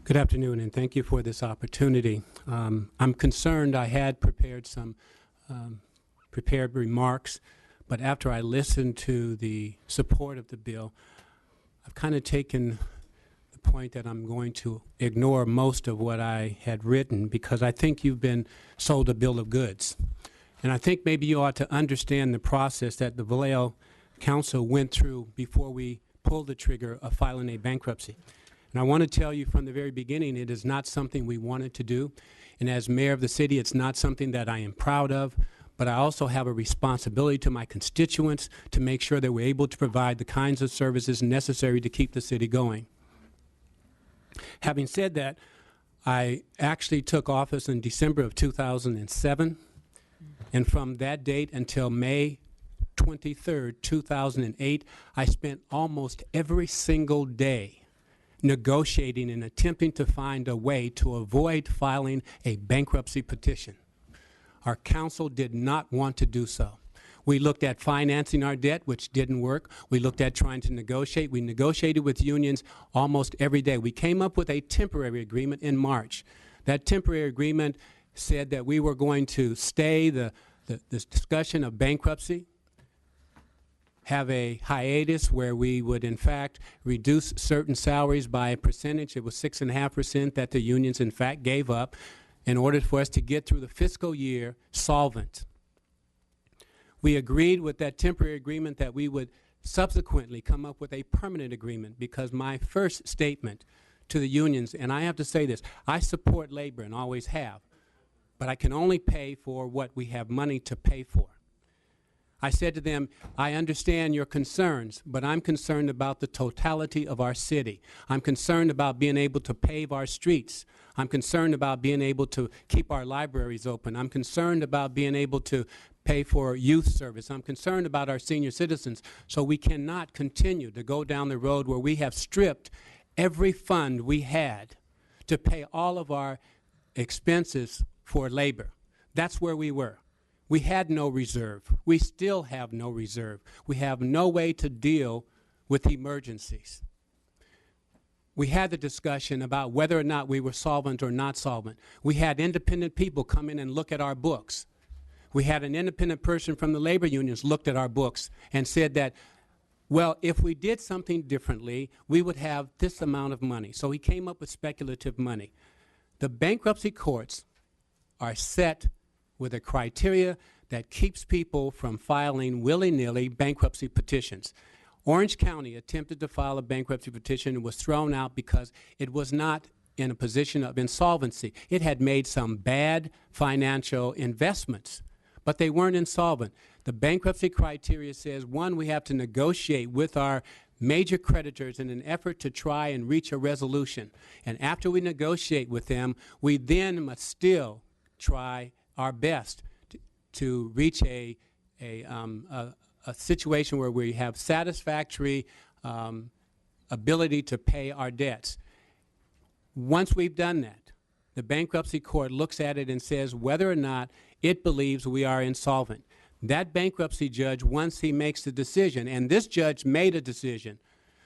Good afternoon, and thank you for this opportunity. I'm concerned. I had prepared some prepared remarks, but after I listened to the support of the bill, I've kind of taken the point that I'm going to ignore most of what I had written because I think you've been sold a bill of goods. And I think maybe you ought to understand the process that the Vallejo Council went through before we pulled the trigger of filing a bankruptcy. And I want to tell you from the very beginning, it is not something we wanted to do. And as mayor of the city, it's not something that I am proud of. But I also have a responsibility to my constituents to make sure that we're able to provide the kinds of services necessary to keep the city going. Having said that, I actually took office in December of 2007. And from that date until May 23rd, 2008, I spent almost every single day negotiating and attempting to find a way to avoid filing a bankruptcy petition. Our council did not want to do so. We looked at financing our debt, which didn't work. We looked at trying to negotiate. We negotiated with unions almost every day. We came up with a temporary agreement in March. That temporary agreement said that we were going to stay the discussion of bankruptcy, have a hiatus where we would in fact reduce certain salaries by a percentage. It was 6.5% that the unions in fact gave up in order for us to get through the fiscal year solvent. We agreed with that temporary agreement that we would subsequently come up with a permanent agreement because my first statement to the unions, and I have to say this, I support labor and always have, but I can only pay for what we have money to pay for. I said to them, I understand your concerns, but I'm concerned about the totality of our city. I'm concerned about being able to pave our streets. I'm concerned about being able to keep our libraries open. I'm concerned about being able to pay for youth service. I'm concerned about our senior citizens. So we cannot continue to go down the road where we have stripped every fund we had to pay all of our expenses for labor. That's where we were. We had no reserve. We still have no reserve. We have no way to deal with emergencies. We had the discussion about whether or not we were solvent or not solvent. We had independent people come in and look at our books. We had an independent person from the labor unions looked at our books and said that, well, if we did something differently, we would have this amount of money. So he came up with speculative money. The bankruptcy courts are set with a criteria that keeps people from filing willy-nilly bankruptcy petitions. Orange County attempted to file a bankruptcy petition and was thrown out because it was not in a position of insolvency. It had made some bad financial investments, but they weren't insolvent. The bankruptcy criteria says, one, we have to negotiate with our major creditors in an effort to try and reach a resolution. And after we negotiate with them, we then must still try our best to reach a situation where we have satisfactory ability to pay our debts. Once we've done that, the bankruptcy court looks at it and says whether or not it believes we are insolvent. That bankruptcy judge, once he makes the decision, and this judge made a decision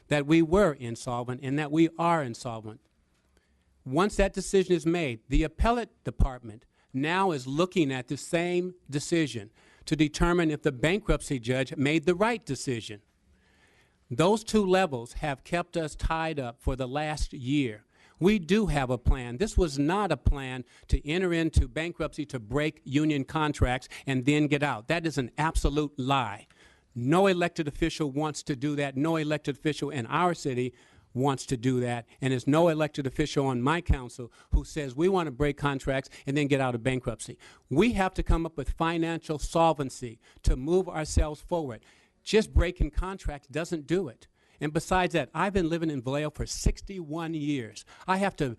that we were insolvent and that we are insolvent. Once that decision is made, the appellate department now is looking at the same decision to determine if the bankruptcy judge made the right decision. Those two levels have kept us tied up for the last year. We do have a plan. This was not a plan to enter into bankruptcy to break union contracts and then get out. That is an absolute lie. No elected official wants to do that. No elected official in our city wants to do that, and there's no elected official on my council who says we want to break contracts and then get out of bankruptcy. We have to come up with financial solvency to move ourselves forward. Just breaking contracts doesn't do it. And besides that, I've been living in Vallejo for 61 years. I have to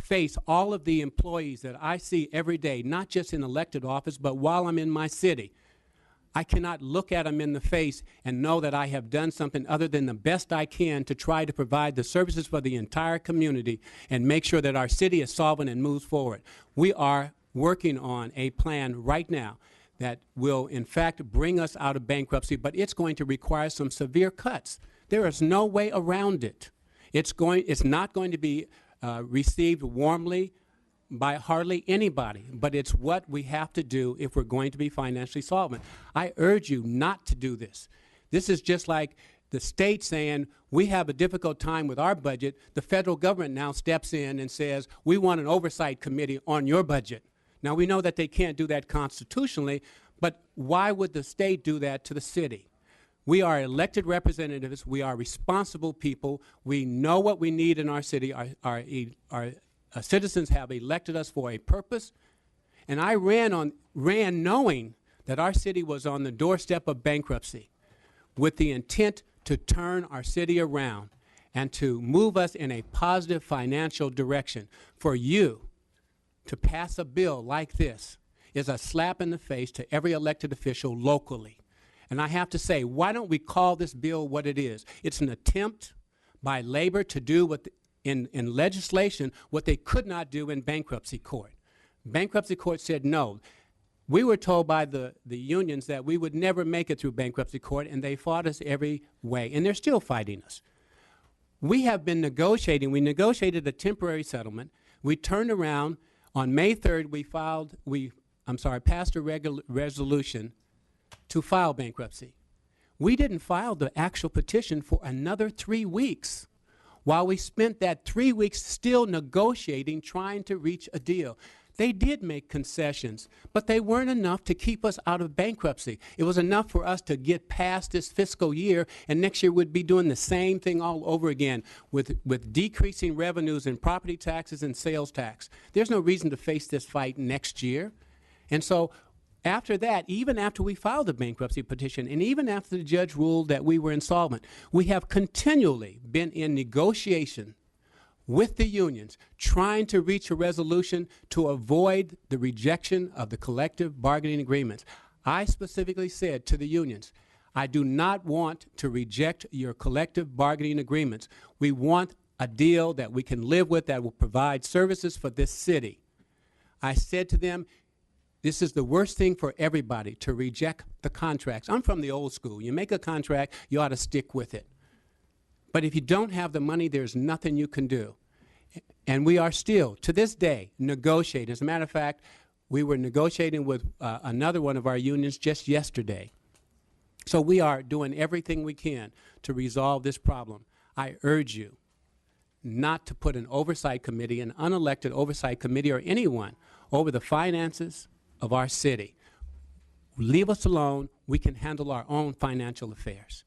face all of the employees that I see every day, not just in elected office, but while I'm in my city. I cannot look at them in the face and know that I have done something other than the best I can to try to provide the services for the entire community and make sure that our city is solvent and moves forward. We are working on a plan right now that will, in fact, bring us out of bankruptcy, but it's going to require some severe cuts. There is no way around it. It's not going to be received warmly by hardly anybody, but it's what we have to do if we're going to be financially solvent. I urge you not to do this. This is just like the state saying, we have a difficult time with our budget. The federal government now steps in and says, we want an oversight committee on your budget. Now, we know that they can't do that constitutionally, but why would the state do that to the city? We are elected representatives. We are responsible people. We know what we need in our city. Our citizens have elected us for a purpose. And I ran knowing that our city was on the doorstep of bankruptcy with the intent to turn our city around and to move us in a positive financial direction. For you to pass a bill like this is a slap in the face to every elected official locally. And I have to say, why don't we call this bill what it is? It's an attempt by labor to do what in legislation what they could not do in bankruptcy court. Bankruptcy court said no. We were told by the unions that we would never make it through bankruptcy court, and they fought us every way, and they're still fighting us. We have been negotiating. We negotiated a temporary settlement. We turned around. On May 3rd, we passed a resolution to file bankruptcy. We didn't file the actual petition for another 3 weeks while we spent that 3 weeks still negotiating, trying to reach a deal. They did make concessions, but they weren't enough to keep us out of bankruptcy. It was enough for us to get past this fiscal year, and next year we'd be doing the same thing all over again with decreasing revenues in property taxes and sales tax. There's no reason to face this fight next year. And so after that, even after we filed the bankruptcy petition, and even after the judge ruled that we were insolvent, we have continually been in negotiation with the unions, trying to reach a resolution to avoid the rejection of the collective bargaining agreements. I specifically said to the unions, I do not want to reject your collective bargaining agreements. We want a deal that we can live with that will provide services for this city. I said to them, this is the worst thing for everybody, to reject the contracts. I'm from the old school. You make a contract, you ought to stick with it. But if you don't have the money, there's nothing you can do. And we are still, to this day, negotiating. As a matter of fact, we were negotiating with another one of our unions just yesterday. So we are doing everything we can to resolve this problem. I urge you not to put an oversight committee, an unelected oversight committee, or anyone over the finances of our city. Leave us alone. We can handle our own financial affairs.